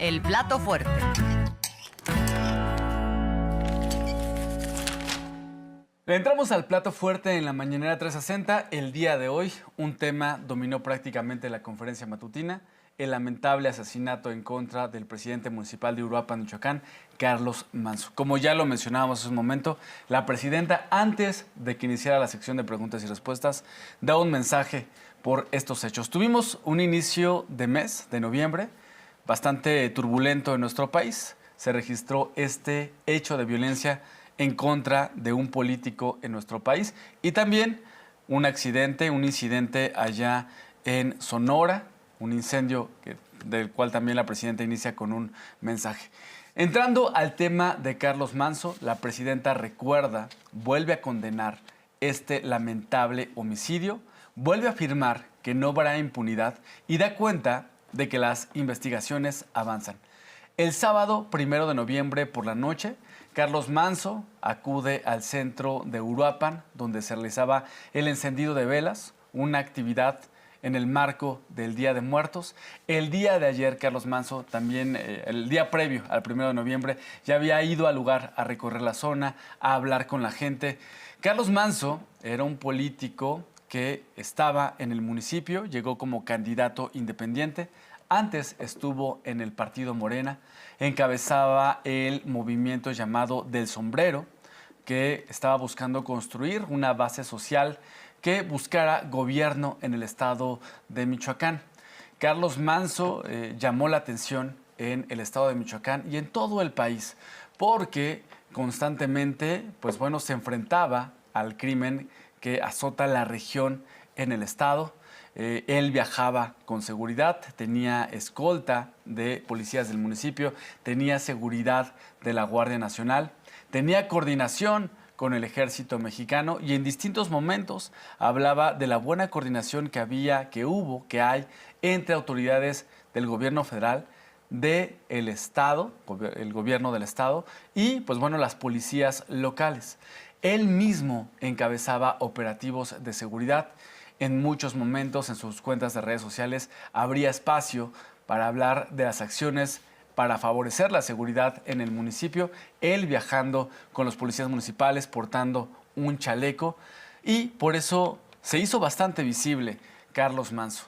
el plato fuerte. Le entramos al plato fuerte en la Mañanera 360. El día de hoy, un tema dominó prácticamente la conferencia matutina: el lamentable asesinato en contra del presidente municipal de Uruapan, Michoacán, Carlos Manso. Como ya lo mencionábamos hace un momento, la presidenta, antes de que iniciara la sección de preguntas y respuestas, da un mensaje por estos hechos. Tuvimos un inicio de mes, de noviembre, bastante turbulento en nuestro país. Se registró este hecho de violencia en contra de un político en nuestro país y también un incidente allá en Sonora, un incendio del cual también la presidenta inicia con un mensaje. Entrando al tema de Carlos Manso, la presidenta vuelve a condenar este lamentable homicidio, vuelve a afirmar que no habrá impunidad y da cuenta de que las investigaciones avanzan. El sábado 1 de noviembre por la noche, Carlos Manso acude al centro de Uruapan, donde se realizaba el encendido de velas, una actividad en el marco del Día de Muertos. El día de ayer, Carlos Manso, también el día previo al 1 de noviembre, ya había ido al lugar a recorrer la zona, a hablar con la gente. Carlos Manso era un político que estaba en el municipio, llegó como candidato independiente. Antes estuvo en el partido Morena, encabezaba el movimiento llamado Del Sombrero, que estaba buscando construir una base social que buscara gobierno en el estado de Michoacán. Carlos Manso llamó la atención en el estado de Michoacán y en todo el país, porque constantemente, se enfrentaba al crimen que azota la región en el estado. Él viajaba con seguridad, tenía escolta de policías del municipio, tenía seguridad de la Guardia Nacional, tenía coordinación con el ejército mexicano y en distintos momentos hablaba de la buena coordinación que hay entre autoridades del gobierno federal, del estado, el gobierno del estado y las policías locales. Él mismo encabezaba operativos de seguridad. En muchos momentos en sus cuentas de redes sociales habría espacio para hablar de las acciones para favorecer la seguridad en el municipio, él viajando con los policías municipales portando un chaleco, y por eso se hizo bastante visible Carlos Manso.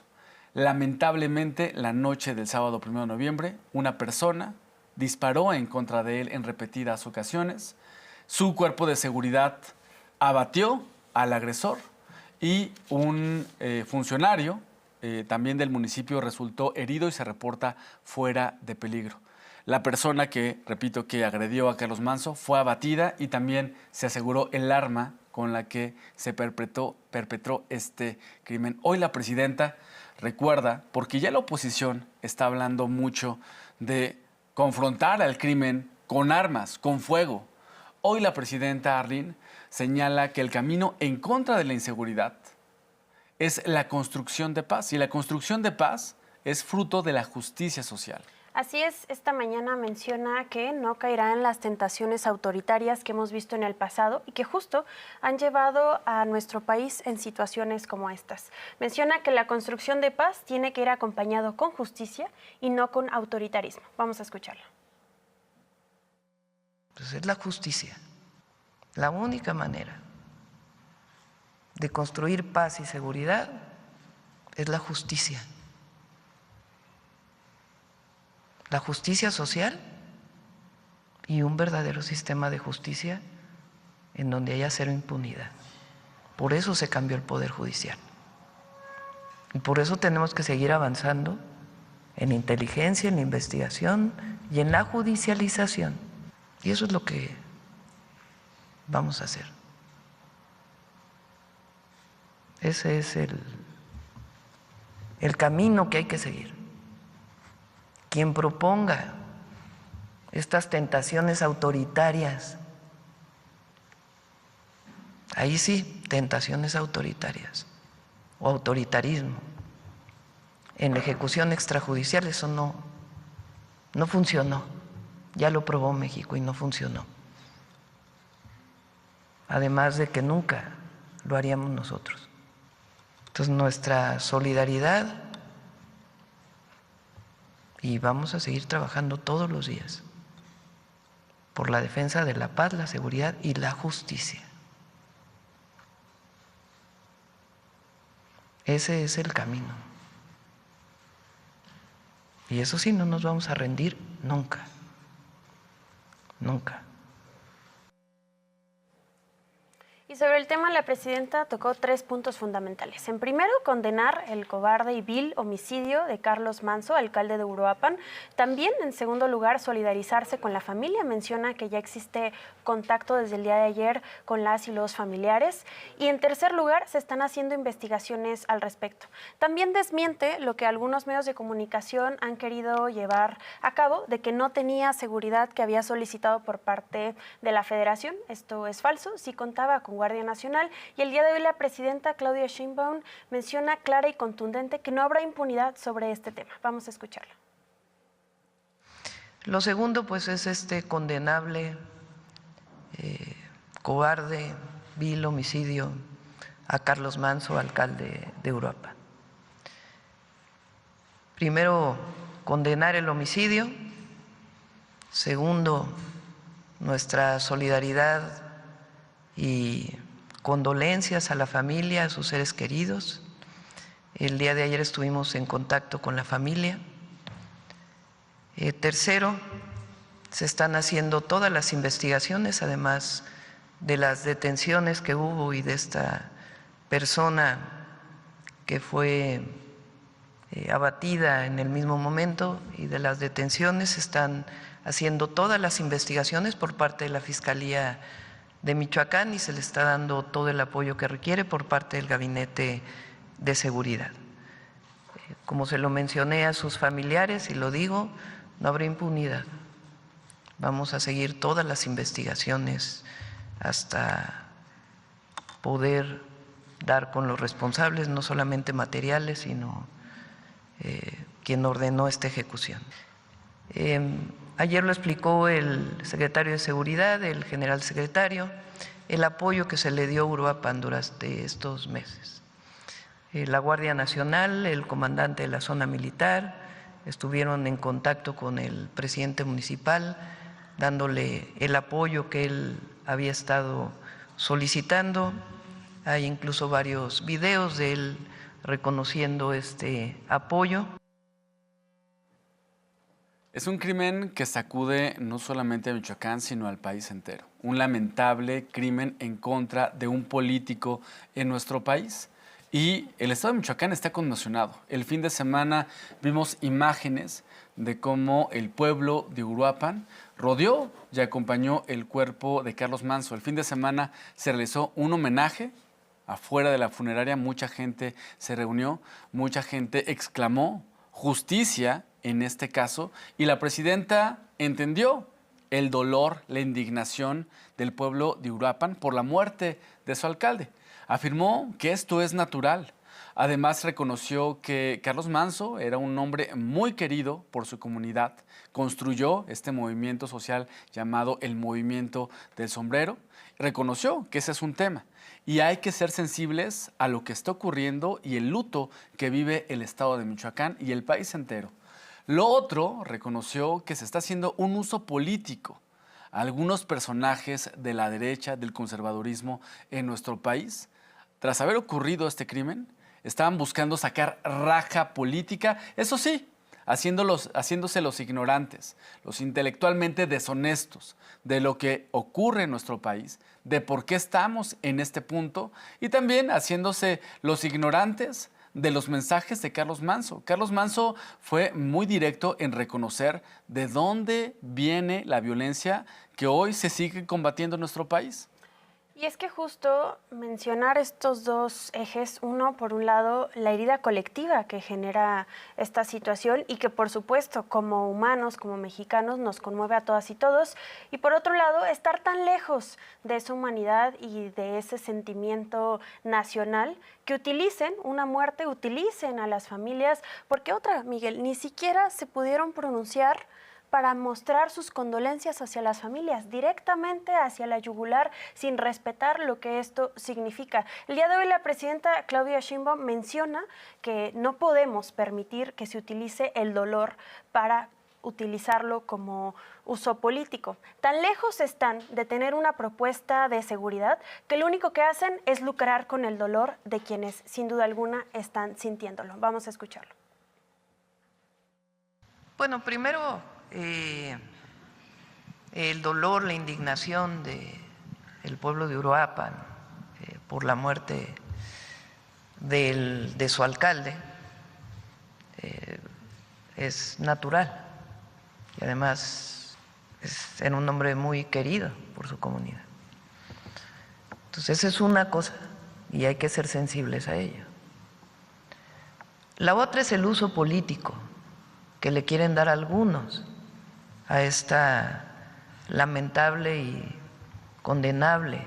Lamentablemente, la noche del sábado 1 de noviembre, una persona disparó en contra de él en repetidas ocasiones. Su cuerpo de seguridad abatió al agresor y un funcionario también del municipio resultó herido y se reporta fuera de peligro. La persona que agredió a Carlos Manso fue abatida y también se aseguró el arma con la que se perpetró este crimen. Hoy la presidenta recuerda, porque ya la oposición está hablando mucho de confrontar al crimen con armas, con fuego. Hoy la presidenta Arlene señala que el camino en contra de la inseguridad es la construcción de paz, y la construcción de paz es fruto de la justicia social. Así es, esta mañana menciona que no caerá en las tentaciones autoritarias que hemos visto en el pasado y que justo han llevado a nuestro país en situaciones como estas. Menciona que la construcción de paz tiene que ir acompañado con justicia y no con autoritarismo. Vamos a escucharlo. Pues es la justicia, la única manera de construir paz y seguridad es la justicia. La justicia social y un verdadero sistema de justicia en donde haya cero impunidad. Por eso se cambió el Poder Judicial. Y por eso tenemos que seguir avanzando en inteligencia, en investigación y en la judicialización. Y eso es lo que vamos a hacer. Ese es el camino que hay que seguir. Quien proponga estas tentaciones autoritarias, ahí sí, tentaciones autoritarias o autoritarismo, en la ejecución extrajudicial, eso no funcionó. Ya lo probó México y no funcionó. Además de que nunca lo haríamos nosotros. Entonces nuestra solidaridad y vamos a seguir trabajando todos los días por la defensa de la paz, la seguridad y la justicia. Ese es el camino. Y eso sí, no nos vamos a rendir nunca, nunca. Y sobre el tema, la presidenta tocó 3 puntos fundamentales. En primero, condenar el cobarde y vil homicidio de Carlos Manso, alcalde de Uruapan. También, en segundo lugar, solidarizarse con la familia. Menciona que ya existe contacto desde el día de ayer con las y los familiares. Y en tercer lugar, se están haciendo investigaciones al respecto. También desmiente lo que algunos medios de comunicación han querido llevar a cabo, de que no tenía seguridad que había solicitado por parte de la Federación. Esto es falso, sí contaba con Guardia Nacional, y el día de hoy la presidenta Claudia Sheinbaum menciona clara y contundente que no habrá impunidad sobre este tema. Vamos a escucharla. Lo segundo, pues, es este condenable, cobarde, vil homicidio a Carlos Manso, alcalde de Uruapan. Primero, condenar el homicidio. Segundo, nuestra solidaridad y condolencias a la familia, a sus seres queridos. El día de ayer estuvimos en contacto con la familia. Tercero, se están haciendo todas las investigaciones, además de las detenciones que hubo y de esta persona que fue abatida en el mismo momento, y de las detenciones se están haciendo todas las investigaciones por parte de la Fiscalía de Michoacán, y se le está dando todo el apoyo que requiere por parte del Gabinete de Seguridad. Como se lo mencioné a sus familiares, y lo digo, no habrá impunidad. Vamos a seguir todas las investigaciones hasta poder dar con los responsables, no solamente materiales, sino quien ordenó esta ejecución. Ayer lo explicó el secretario de Seguridad, el general secretario, el apoyo que se le dio a Uruapan durante estos meses. La Guardia Nacional, el comandante de la zona militar, estuvieron en contacto con el presidente municipal, dándole el apoyo que él había estado solicitando. Hay incluso varios videos de él reconociendo este apoyo. Es un crimen que sacude no solamente a Michoacán, sino al país entero. Un lamentable crimen en contra de un político en nuestro país. Y el estado de Michoacán está conmocionado. El fin de semana vimos imágenes de cómo el pueblo de Uruapan rodeó y acompañó el cuerpo de Carlos Manso. El fin de semana se realizó un homenaje afuera de la funeraria. Mucha gente se reunió, mucha gente exclamó justicia en este caso, y la presidenta entendió el dolor, la indignación del pueblo de Uruapan por la muerte de su alcalde. Afirmó que esto es natural. Además, reconoció que Carlos Manso era un hombre muy querido por su comunidad. Construyó este movimiento social llamado el Movimiento del Sombrero. Reconoció que ese es un tema y hay que ser sensibles a lo que está ocurriendo y el luto que vive el estado de Michoacán y el país entero. Lo otro, reconoció que se está haciendo un uso político. Algunos personajes de la derecha, del conservadurismo en nuestro país, tras haber ocurrido este crimen, estaban buscando sacar raja política, eso sí, haciéndose los ignorantes, los intelectualmente deshonestos de lo que ocurre en nuestro país, de por qué estamos en este punto, y también haciéndose los ignorantes de los mensajes de Carlos Manso. Carlos Manso fue muy directo en reconocer de dónde viene la violencia que hoy se sigue combatiendo en nuestro país. Y es que justo mencionar estos dos ejes, uno, por un lado, la herida colectiva que genera esta situación y que, por supuesto, como humanos, como mexicanos, nos conmueve a todas y todos, y por otro lado, estar tan lejos de esa humanidad y de ese sentimiento nacional que utilicen una muerte, utilicen a las familias, porque otra, Miguel, ni siquiera se pudieron pronunciar para mostrar sus condolencias hacia las familias, directamente hacia la yugular, sin respetar lo que esto significa. El día de hoy la presidenta Claudia Sheinbaum menciona que no podemos permitir que se utilice el dolor para utilizarlo como uso político. Tan lejos están de tener una propuesta de seguridad que lo único que hacen es lucrar con el dolor de quienes sin duda alguna están sintiéndolo. Vamos a escucharlo. Bueno, primero el dolor, la indignación del pueblo de Uruapan por la muerte de su alcalde es natural. Y además era un hombre muy querido por su comunidad. Entonces esa es una cosa y hay que ser sensibles a ello. La otra es el uso político que le quieren dar algunos a esta lamentable y condenable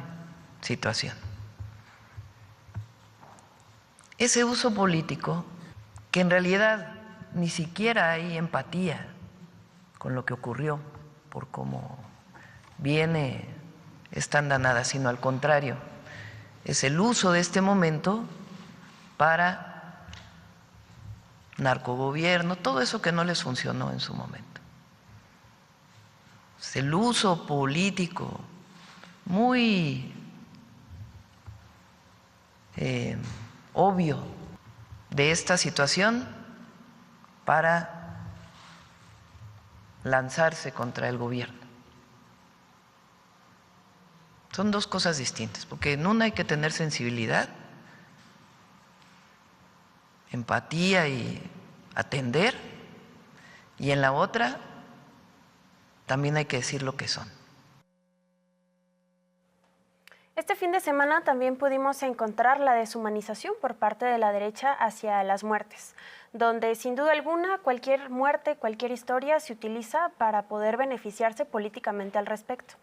situación. Ese uso político que en realidad ni siquiera hay empatía con lo que ocurrió, por cómo viene esta andanada, sino al contrario, es el uso de este momento para narcogobierno, todo eso que no les funcionó en su momento. Es el uso político muy obvio de esta situación para lanzarse contra el gobierno. Son dos cosas distintas, porque en una hay que tener sensibilidad, empatía y atender, y en la otra también hay que decir lo que son. Este fin de semana también pudimos encontrar la deshumanización por parte de la derecha hacia las muertes, donde sin duda alguna cualquier muerte, cualquier historia se utiliza para poder beneficiarse políticamente al respecto.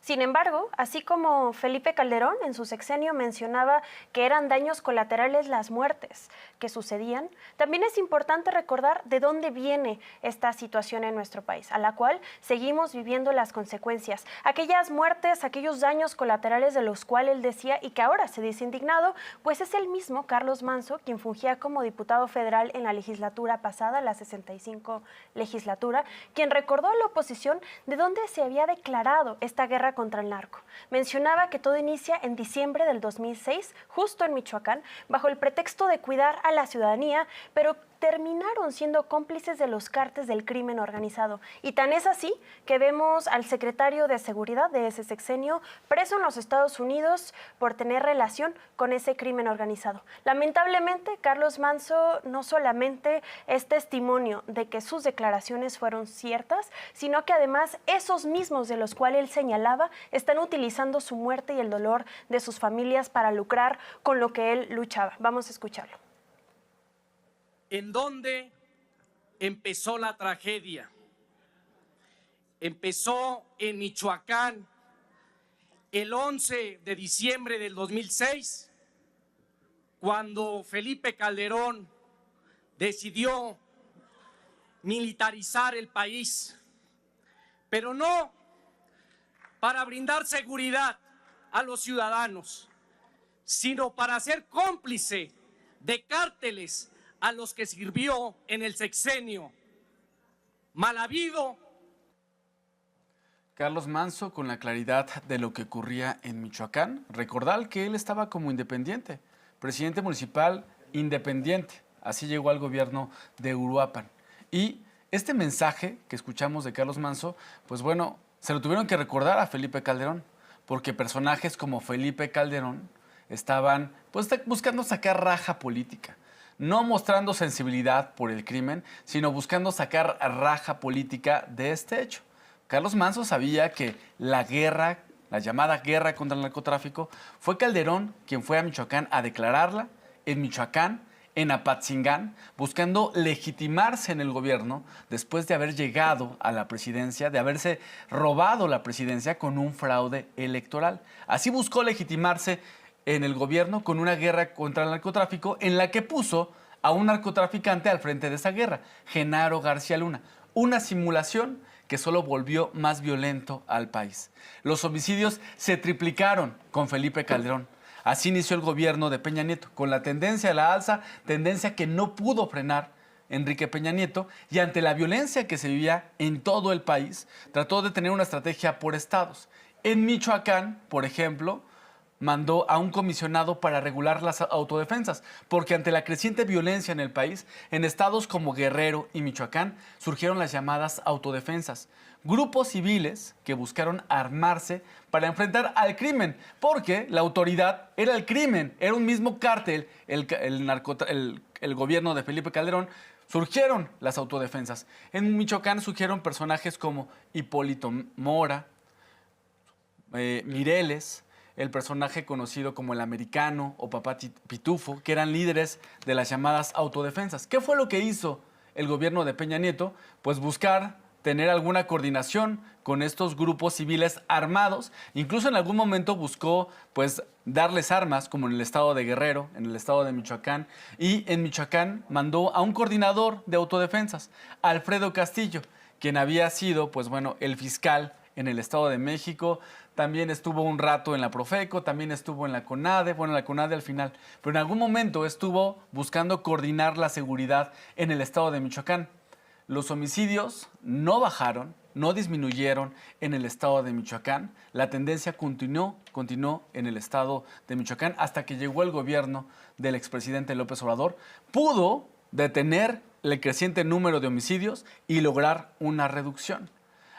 Sin embargo, así como Felipe Calderón en su sexenio mencionaba que eran daños colaterales las muertes que sucedían, también es importante recordar de dónde viene esta situación en nuestro país, a la cual seguimos viviendo las consecuencias. Aquellas muertes, aquellos daños colaterales de los cuales él decía y que ahora se dice indignado, pues es el mismo Carlos Manso quien fungía como diputado federal en la legislatura pasada, la 65 legislatura, quien recordó a la oposición de dónde se había declarado esta guerra contra el narco. Mencionaba que todo inicia en diciembre del 2006, justo en Michoacán, bajo el pretexto de cuidar a la ciudadanía, pero terminaron siendo cómplices de los cárteles del crimen organizado. Y tan es así que vemos al secretario de Seguridad de ese sexenio preso en los Estados Unidos por tener relación con ese crimen organizado. Lamentablemente, Carlos Manso no solamente es testimonio de que sus declaraciones fueron ciertas, sino que además esos mismos de los cuales él señalaba están utilizando su muerte y el dolor de sus familias para lucrar con lo que él luchaba. Vamos a escucharlo. ¿En dónde empezó la tragedia? Empezó en Michoacán el 11 de diciembre del 2006, cuando Felipe Calderón decidió militarizar el país, pero no para brindar seguridad a los ciudadanos, sino para ser cómplice de cárteles a los que sirvió en el sexenio. Mal habido. Carlos Manso, con la claridad de lo que ocurría en Michoacán, recordar que él estaba como independiente, presidente municipal independiente, así llegó al gobierno de Uruapan. Y este mensaje que escuchamos de Carlos Manso, pues bueno, se lo tuvieron que recordar a Felipe Calderón, porque personajes como Felipe Calderón estaban pues buscando sacar raja política. No mostrando sensibilidad por el crimen, sino buscando sacar raja política de este hecho. Carlos Manso sabía que la guerra, la llamada guerra contra el narcotráfico, fue Calderón quien fue a Michoacán a declararla, en Michoacán, en Apatzingán, buscando legitimarse en el gobierno después de haber llegado a la presidencia, de haberse robado la presidencia con un fraude electoral. Así buscó legitimarse en el gobierno con una guerra contra el narcotráfico en la que puso a un narcotraficante al frente de esa guerra, Genaro García Luna. una simulación que solo volvió más violento al país. Los homicidios se triplicaron con Felipe Calderón. Así inició el gobierno de Peña Nieto, con la tendencia a la alza, tendencia que no pudo frenar Enrique Peña Nieto, y ante la violencia que se vivía en todo el país, trató de tener una estrategia por estados. En Michoacán, por ejemplo, mandó a un comisionado para regular las autodefensas, porque ante la creciente violencia en el país, en estados como Guerrero y Michoacán surgieron las llamadas autodefensas, grupos civiles que buscaron armarse para enfrentar al crimen, porque la autoridad era el crimen, era un mismo cártel, el gobierno de Felipe Calderón. Surgieron las autodefensas. En Michoacán surgieron personajes como Hipólito Mora, Mireles, el personaje conocido como el Americano o Papá Pitufo, que eran líderes de las llamadas autodefensas. ¿Qué fue lo que hizo el gobierno de Peña Nieto? Pues buscar tener alguna coordinación con estos grupos civiles armados. Incluso en algún momento buscó pues darles armas, como en el estado de Guerrero, en el estado de Michoacán. Y en Michoacán mandó a un coordinador de autodefensas, Alfredo Castillo, quien había sido pues bueno, el fiscal en el Estado de México. También estuvo un rato en la Profeco, también estuvo en la CONADE, bueno, la CONADE al final, pero en algún momento estuvo buscando coordinar la seguridad en el Estado de Michoacán. Los homicidios no bajaron, no disminuyeron en el Estado de Michoacán. La tendencia continuó en el Estado de Michoacán hasta que llegó el gobierno del expresidente López Obrador. Pudo detener el creciente número de homicidios y lograr una reducción.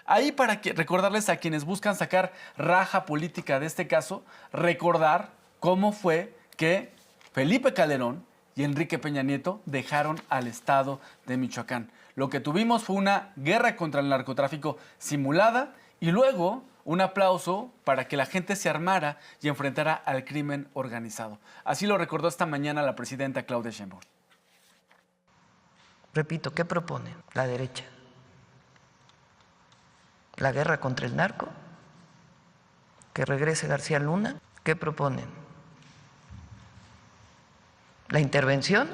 Ahí para recordarles a quienes buscan sacar raja política de este caso, recordar cómo fue que Felipe Calderón y Enrique Peña Nieto dejaron al estado de Michoacán. Lo que tuvimos fue una guerra contra el narcotráfico simulada y luego un aplauso para que la gente se armara y enfrentara al crimen organizado. Así lo recordó esta mañana la presidenta Claudia Sheinbaum. Repito, ¿qué propone la derecha? ¿La guerra contra el narco? ¿Que regrese García Luna? ¿Qué proponen? ¿La intervención?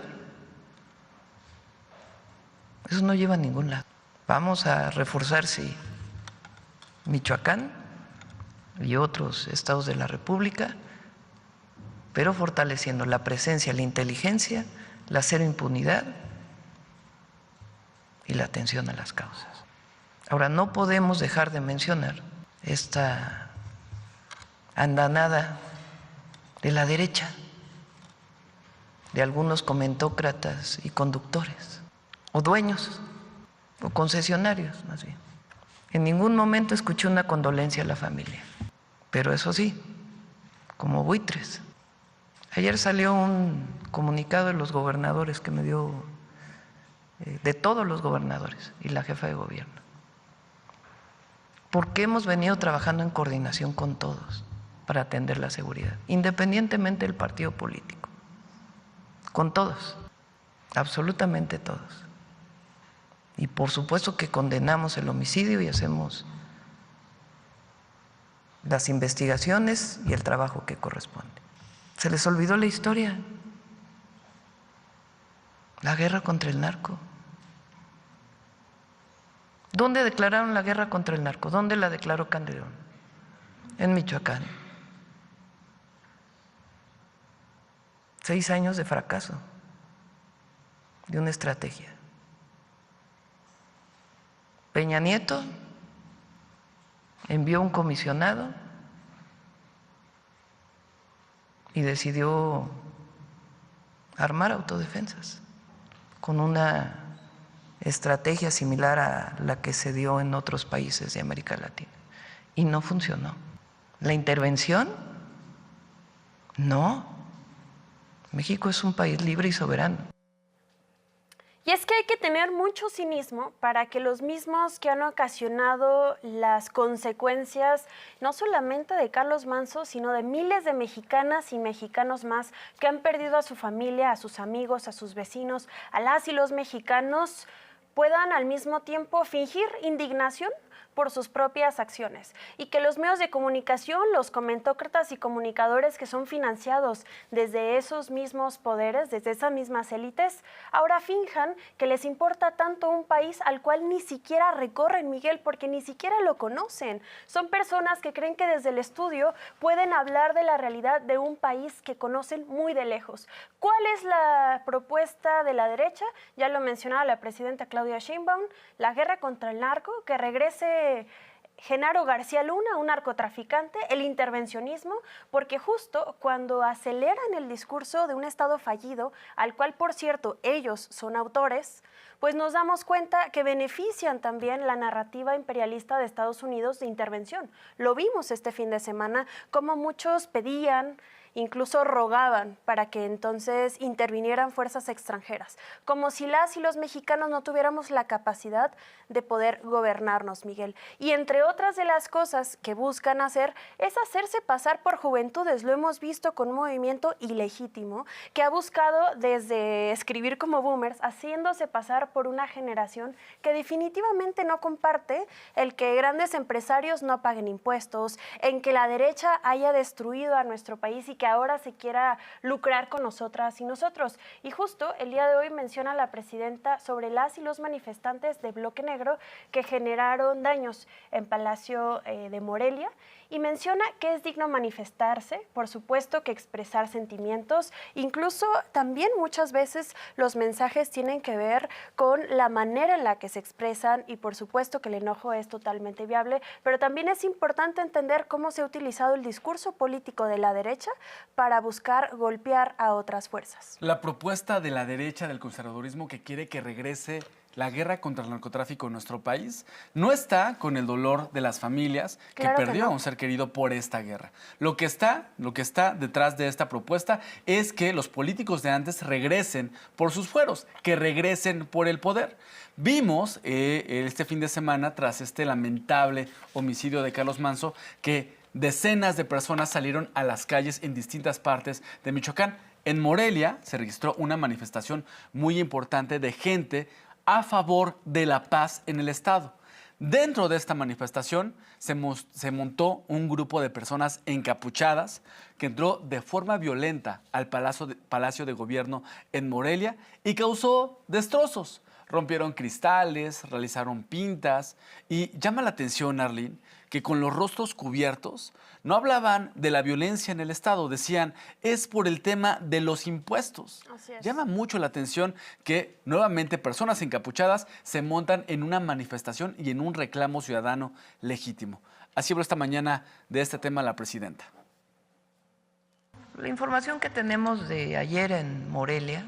Eso no lleva a ningún lado. Vamos a reforzar, sí, Michoacán y otros estados de la República, pero fortaleciendo la presencia, la inteligencia, la cero impunidad y la atención a las causas. Ahora, no podemos dejar de mencionar esta andanada de la derecha, de algunos comentócratas y conductores, o dueños, o concesionarios, más bien. En ningún momento escuché una condolencia a la familia, pero eso sí, como buitres. Ayer salió un comunicado de los gobernadores que me dio, de todos los gobernadores y la jefa de gobierno, porque hemos venido trabajando en coordinación con todos para atender la seguridad, independientemente del partido político, con todos, absolutamente todos. Y por supuesto que condenamos el homicidio y hacemos las investigaciones y el trabajo que corresponde. ¿Se les olvidó la historia? La guerra contra el narco. ¿Dónde declararon la guerra contra el narco? ¿Dónde la declaró Calderón? En Michoacán. 6 años de fracaso de una estrategia. Peña Nieto envió un comisionado y decidió armar autodefensas con una estrategia similar a la que se dio en otros países de América Latina. Y no funcionó. ¿La intervención? No. México es un país libre y soberano. Y es que hay que tener mucho cinismo para que los mismos que han ocasionado las consecuencias, no solamente de Carlos Manso, sino de miles de mexicanas y mexicanos más que han perdido a su familia, a sus amigos, a sus vecinos, a las y los mexicanos, puedan al mismo tiempo fingir indignación por sus propias acciones y que los medios de comunicación, los comentócratas y comunicadores que son financiados desde esos mismos poderes, desde esas mismas élites, ahora finjan que les importa tanto un país al cual ni siquiera recorren, Miguel, porque ni siquiera lo conocen. Son personas que creen que desde el estudio pueden hablar de la realidad de un país que conocen muy de lejos. ¿Cuál es la propuesta de la derecha? Ya lo mencionaba la presidenta Claudia Sheinbaum, la guerra contra el narco, que regrese Genaro García Luna, un narcotraficante, el intervencionismo, porque justo cuando aceleran el discurso de un Estado fallido, al cual, por cierto, ellos son autores, pues nos damos cuenta que benefician también la narrativa imperialista de Estados Unidos de intervención. Lo vimos este fin de semana, como muchos pedían, incluso rogaban para que entonces intervinieran fuerzas extranjeras, como si las y los mexicanos no tuviéramos la capacidad de poder gobernarnos, Miguel. Y entre otras de las cosas que buscan hacer es hacerse pasar por juventudes. Lo hemos visto con un movimiento ilegítimo que ha buscado desde escribir como boomers, haciéndose pasar por una generación que definitivamente no comparte el que grandes empresarios no paguen impuestos, en que la derecha haya destruido a nuestro país y que ahora se quiera lucrar con nosotras y nosotros. Y justo el día de hoy menciona la presidenta sobre las y los manifestantes de Bloque Negro que generaron daños en Palacio de Morelia, y menciona que es digno manifestarse, por supuesto que expresar sentimientos, incluso también muchas veces los mensajes tienen que ver con la manera en la que se expresan y por supuesto que el enojo es totalmente viable, pero también es importante entender cómo se ha utilizado el discurso político de la derecha para buscar golpear a otras fuerzas. La propuesta de la derecha del conservadurismo que quiere que regrese la guerra contra el narcotráfico en nuestro país no está con el dolor de las familias que perdió a un ser querido por esta guerra. Lo que está detrás de esta propuesta es que los políticos de antes regresen por sus fueros, que regresen por el poder. Vimos este fin de semana, tras este lamentable homicidio de Carlos Manso, que decenas de personas salieron a las calles en distintas partes de Michoacán. En Morelia se registró una manifestación muy importante de gente a favor de la paz en el Estado. Dentro de esta manifestación se montó un grupo de personas encapuchadas que entró de forma violenta al Palacio de Gobierno en Morelia y causó destrozos. Rompieron cristales, realizaron pintas y llama la atención, Arlene, que con los rostros cubiertos no hablaban de la violencia en el Estado, decían, es por el tema de los impuestos. Así es. Llama mucho la atención que nuevamente personas encapuchadas se montan en una manifestación y en un reclamo ciudadano legítimo. Así habló esta mañana de este tema la presidenta. La información que tenemos de ayer en Morelia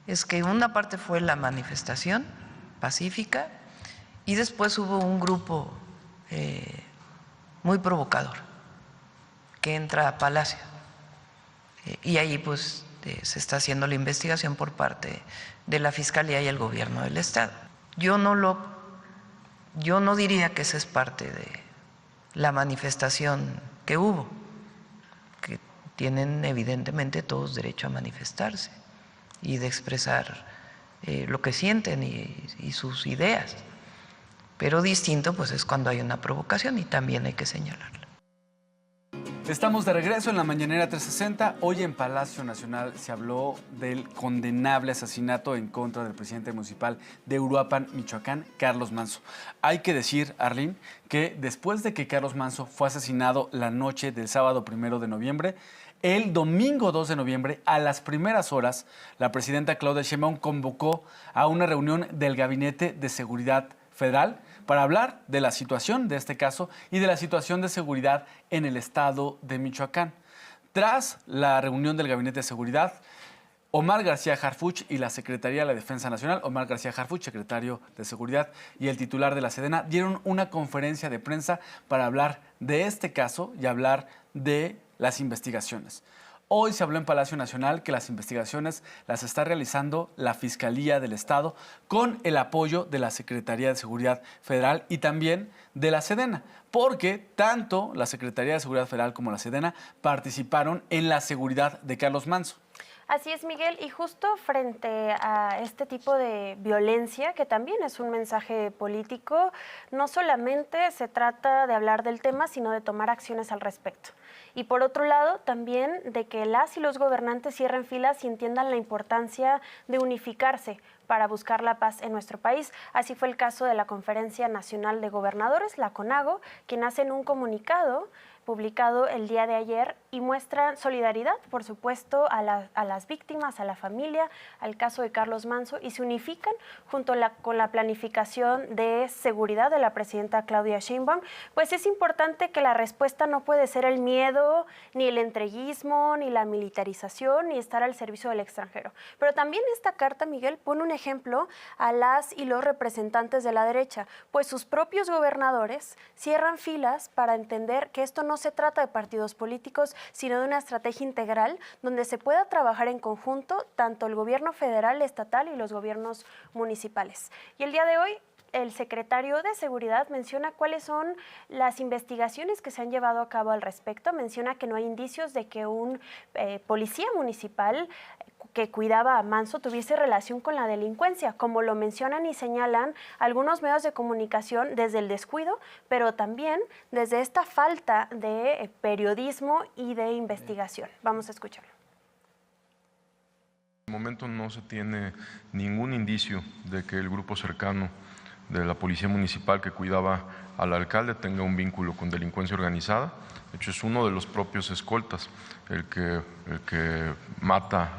es que una parte fue la manifestación pacífica y después hubo un grupo muy provocador que entra a Palacio y ahí pues se está haciendo la investigación por parte de la Fiscalía y el Gobierno del Estado. Yo no diría que esa es parte de la manifestación que hubo, que tienen evidentemente todos derecho a manifestarse y de expresar lo que sienten y sus ideas. Pero distinto pues es cuando hay una provocación y también hay que señalarla. Estamos de regreso en la Mañanera 360. Hoy en Palacio Nacional se habló del condenable asesinato en contra del presidente municipal de Uruapan, Michoacán, Carlos Manso. Hay que decir, Arlene, que después de que Carlos Manso fue asesinado la noche del sábado 1 de noviembre, el domingo 2 de noviembre, a las primeras horas, la presidenta Claudia Sheinbaum convocó a una reunión del Gabinete de Seguridad Federal para hablar de la situación de este caso y de la situación de seguridad en el estado de Michoacán. Tras la reunión del Gabinete de Seguridad, Omar García Harfuch y la Secretaría de la Defensa Nacional, Omar García Harfuch, secretario de Seguridad, y el titular de la Sedena, dieron una conferencia de prensa para hablar de este caso y hablar de las investigaciones. Hoy se habló en Palacio Nacional que las investigaciones las está realizando la Fiscalía del Estado con el apoyo de la Secretaría de Seguridad Federal y también de la Sedena, porque tanto la Secretaría de Seguridad Federal como la Sedena participaron en la seguridad de Carlos Manso. Así es, Miguel, y justo frente a este tipo de violencia, que también es un mensaje político, no solamente se trata de hablar del tema, sino de tomar acciones al respecto. Y por otro lado, también de que las y los gobernantes cierren filas y entiendan la importancia de unificarse para buscar la paz en nuestro país. Así fue el caso de la Conferencia Nacional de Gobernadores, la CONAGO, quien hace en un comunicado publicado el día de ayer y muestra solidaridad, por supuesto, a las víctimas, a la familia, al caso de Carlos Manso, y se unifican junto con la planificación de seguridad de la presidenta Claudia Sheinbaum. Pues es importante que la respuesta no puede ser el miedo, ni el entreguismo, ni la militarización, ni estar al servicio del extranjero. Pero también esta carta, Miguel, pone un ejemplo a las y los representantes de la derecha, pues sus propios gobernadores cierran filas para entender que esto no se trata de partidos políticos, sino de una estrategia integral donde se pueda trabajar en conjunto tanto el gobierno federal, estatal y los gobiernos municipales. Y el día de hoy, el secretario de Seguridad menciona cuáles son las investigaciones que se han llevado a cabo al respecto. Menciona que no hay indicios de que un policía municipal que cuidaba a Manso tuviese relación con la delincuencia, como lo mencionan y señalan algunos medios de comunicación desde el descuido, pero también desde esta falta de periodismo y de investigación. Vamos a escucharlo. En el momento no se tiene ningún indicio de que el grupo cercano de la Policía Municipal que cuidaba al alcalde tenga un vínculo con delincuencia organizada. De hecho, es uno de los propios escoltas el que mata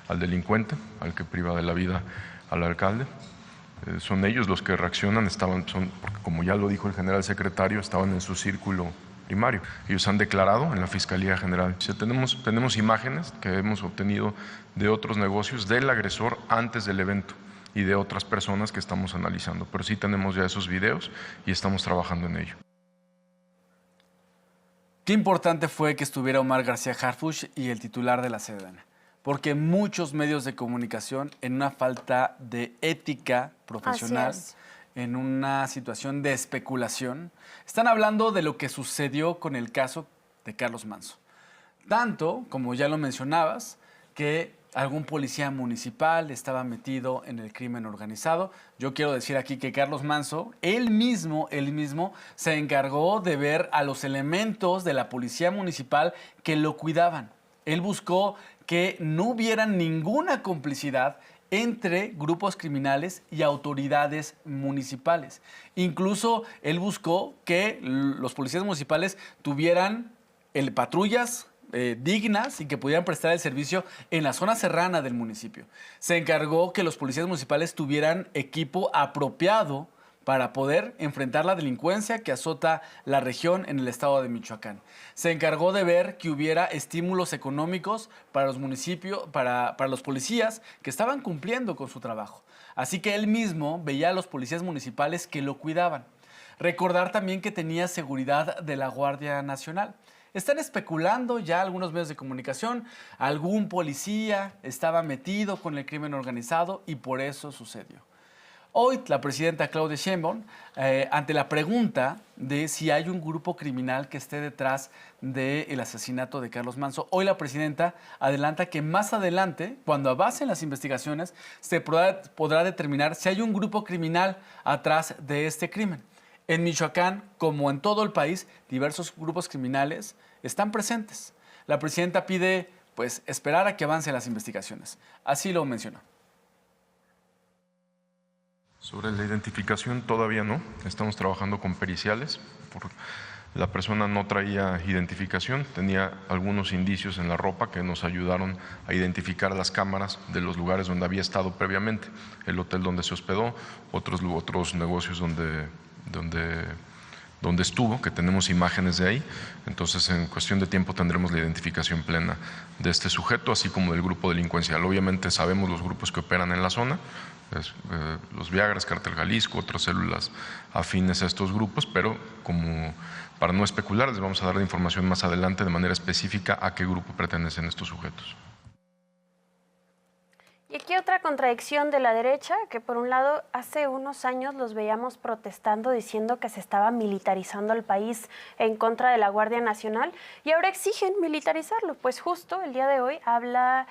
al delincuente, al que priva de la vida al alcalde. Son ellos los que reaccionan, porque como ya lo dijo el general secretario, estaban en su círculo primario. Ellos han declarado en la Fiscalía General. Tenemos imágenes que hemos obtenido de otros negocios del agresor antes del evento y de otras personas que estamos analizando, pero sí tenemos ya esos videos y estamos trabajando en ello. Qué importante fue que estuviera Omar García Harfuch y el titular de la Sedena, porque muchos medios de comunicación, en una falta de ética profesional, en una situación de especulación, están hablando de lo que sucedió con el caso de Carlos Manso. Tanto, como ya lo mencionabas, que algún policía municipal estaba metido en el crimen organizado. Yo quiero decir aquí que Carlos Manso, él mismo se encargó de ver a los elementos de la policía municipal que lo cuidaban. Él buscó que no hubiera ninguna complicidad entre grupos criminales y autoridades municipales. Incluso él buscó que los policías municipales tuvieran patrullas dignas y que pudieran prestar el servicio en la zona serrana del municipio. Se encargó que los policías municipales tuvieran equipo apropiado para poder enfrentar la delincuencia que azota la región en el estado de Michoacán. Se encargó de ver que hubiera estímulos económicos para los municipios, para los policías que estaban cumpliendo con su trabajo. Así que él mismo veía a los policías municipales que lo cuidaban. Recordar también que tenía seguridad de la Guardia Nacional. Están especulando ya algunos medios de comunicación, algún policía estaba metido con el crimen organizado y por eso sucedió. Hoy la presidenta Claudia Sheinbaum, ante la pregunta de si hay un grupo criminal que esté detrás del asesinato de Carlos Manso, hoy la presidenta adelanta que más adelante, cuando avancen las investigaciones, se podrá determinar si hay un grupo criminal atrás de este crimen. En Michoacán, como en todo el país, diversos grupos criminales están presentes. La presidenta pide, esperar a que avancen las investigaciones. Así lo mencionó. Sobre la identificación todavía no. Estamos trabajando con periciales. La persona no traía identificación, tenía algunos indicios en la ropa que nos ayudaron a identificar las cámaras de los lugares donde había estado previamente, el hotel donde se hospedó, otros negocios donde estuvo, que tenemos imágenes de ahí. Entonces, en cuestión de tiempo tendremos la identificación plena de este sujeto, así como del grupo delincuencial. Obviamente sabemos los grupos que operan en la zona, los Viagras, Cártel Jalisco, otras células afines a estos grupos, pero para no especular, les vamos a dar la información más adelante de manera específica a qué grupo pertenecen estos sujetos. Y aquí otra contradicción de la derecha, que por un lado hace unos años los veíamos protestando diciendo que se estaba militarizando el país en contra de la Guardia Nacional y ahora exigen militarizarlo. Pues justo el día de hoy habla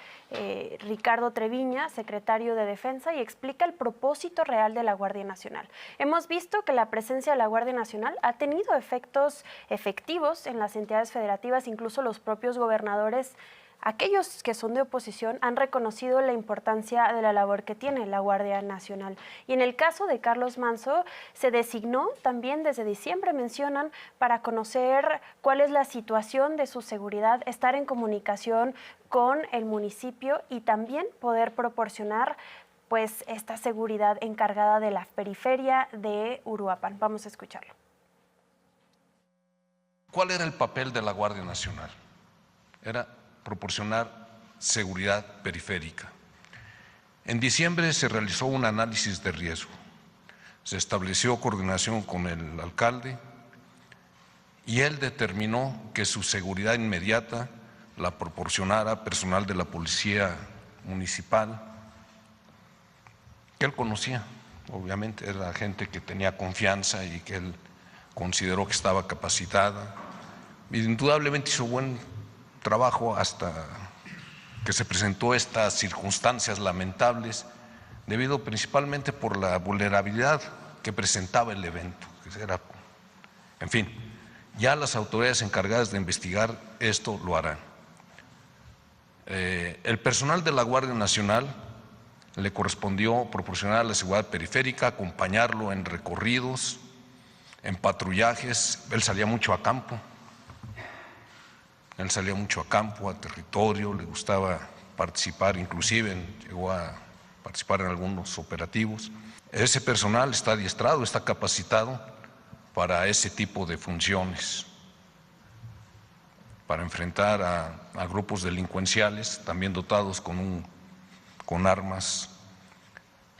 Ricardo Treviña, secretario de Defensa, y explica el propósito real de la Guardia Nacional. Hemos visto que la presencia de la Guardia Nacional ha tenido efectos efectivos en las entidades federativas, incluso los propios gobernadores. Aquellos que son de oposición han reconocido la importancia de la labor que tiene la Guardia Nacional. Y en el caso de Carlos Manzo, se designó también desde diciembre, mencionan, para conocer cuál es la situación de su seguridad, estar en comunicación con el municipio y también poder proporcionar pues esta seguridad encargada de la periferia de Uruapan. Vamos a escucharlo. ¿Cuál era el papel de la Guardia Nacional? Era proporcionar seguridad periférica. En diciembre se realizó un análisis de riesgo. Se estableció coordinación con el alcalde y él determinó que su seguridad inmediata la proporcionara personal de la policía municipal, que él conocía, obviamente, era gente que tenía confianza y que él consideró que estaba capacitada. Indudablemente hizo buen trabajo hasta que se presentó estas circunstancias lamentables, debido principalmente por la vulnerabilidad que presentaba el evento. En fin, ya las autoridades encargadas de investigar esto lo harán. El personal de la Guardia Nacional le correspondió proporcionar la seguridad periférica, acompañarlo en recorridos, en patrullajes. Él salía mucho a campo. Él salía mucho a campo, a territorio, le gustaba participar, inclusive llegó a participar en algunos operativos. Ese personal está adiestrado, está capacitado para ese tipo de funciones, para enfrentar a grupos delincuenciales, también dotados con armas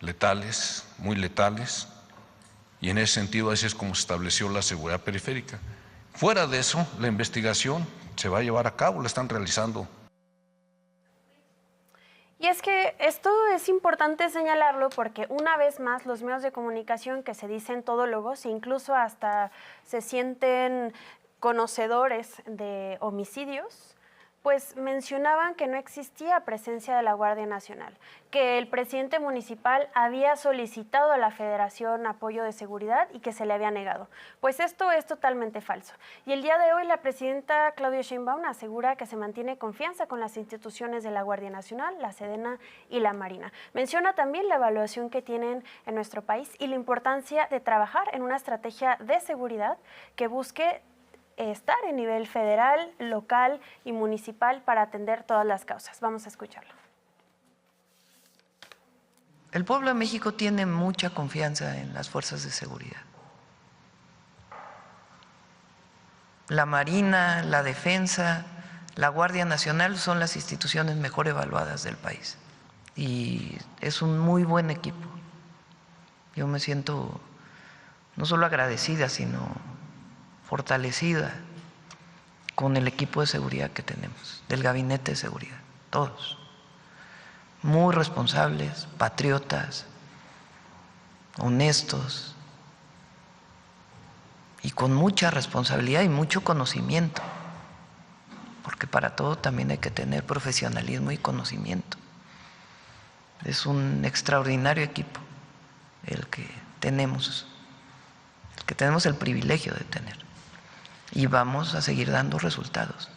letales, muy letales, y en ese sentido así es como se estableció la seguridad periférica. Fuera de eso, la investigación se va a llevar a cabo, la están realizando. Y es que esto es importante señalarlo porque una vez más los medios de comunicación que se dicen todólogos e incluso hasta se sienten conocedores de homicidios, pues mencionaban que no existía presencia de la Guardia Nacional, que el presidente municipal había solicitado a la Federación apoyo de seguridad y que se le había negado. Pues esto es totalmente falso. Y el día de hoy la presidenta Claudia Sheinbaum asegura que se mantiene confianza con las instituciones de la Guardia Nacional, la Sedena y la Marina. Menciona también la evaluación que tienen en nuestro país y la importancia de trabajar en una estrategia de seguridad que busque estar en nivel federal, local y municipal para atender todas las causas. Vamos a escucharlo. El pueblo de México tiene mucha confianza en las fuerzas de seguridad. La Marina, la Defensa, la Guardia Nacional son las instituciones mejor evaluadas del país. Y es un muy buen equipo. Yo me siento no solo agradecida, sino fortalecida con el equipo de seguridad que tenemos, del gabinete de seguridad, todos. Muy responsables, patriotas, honestos y con mucha responsabilidad y mucho conocimiento, porque para todo también hay que tener profesionalismo y conocimiento. Es un extraordinario equipo el que tenemos el privilegio de tener. Y vamos a seguir dando resultados.